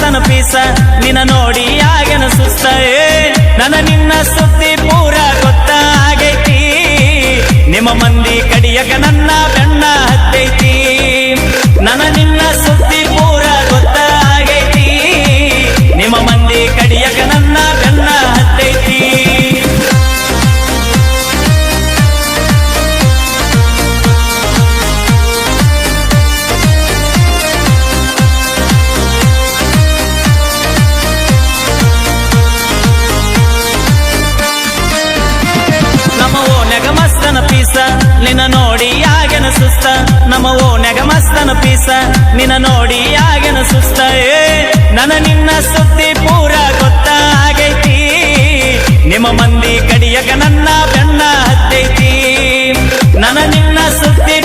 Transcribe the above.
ಮಸ್ತನ piece ನಿನ್ನ ನೋಡಿ ಆಗನ ಸುಸ್ತ ನನ್ನ ನಿನ್ನ ಸುದ್ದಿ ಪೂರ ಗೊತ್ತಾಗೈತಿ ನಿಮ್ಮ ಮಂದಿ ಕಡಿಯಕ ನನ್ನ ಬೆನ್ನ ಹತ್ತೈತಿ ನನ್ನ ನಿನ್ನ ಸುದ್ದಿ ಪೂರ ಗೊತ್ತಾಗೈತಿ ನಿಮ್ಮ ಮಂದಿ ಕಡಿಯಕ ನನ್ನ ಬೆನ್ನ ಹತ್ತೈತಿ ಪೀಸ ನಿನ್ನ ನೋಡಿ ಆಗನ ಸುಸ್ತ ನಮ್ಮ ಓಣ್ಯಾಗ ಮಸ್ತನ ಪೀಸ ನಿನ್ನ ನೋಡಿ ಆಗನ ಸುಸ್ತ ನನ್ನ ನಿನ್ನ ಸುದ್ದಿ ಪೂರ ಗೊತ್ತಾಗೈತಿ ನಿಮ್ಮ ಮಂದಿ ಕಡಿಯಕ ನನ್ನ ಬೆನ್ನ ಹತ್ತೈತಿ ನನ್ನ ನಿನ್ನ ಸುದ್ದಿ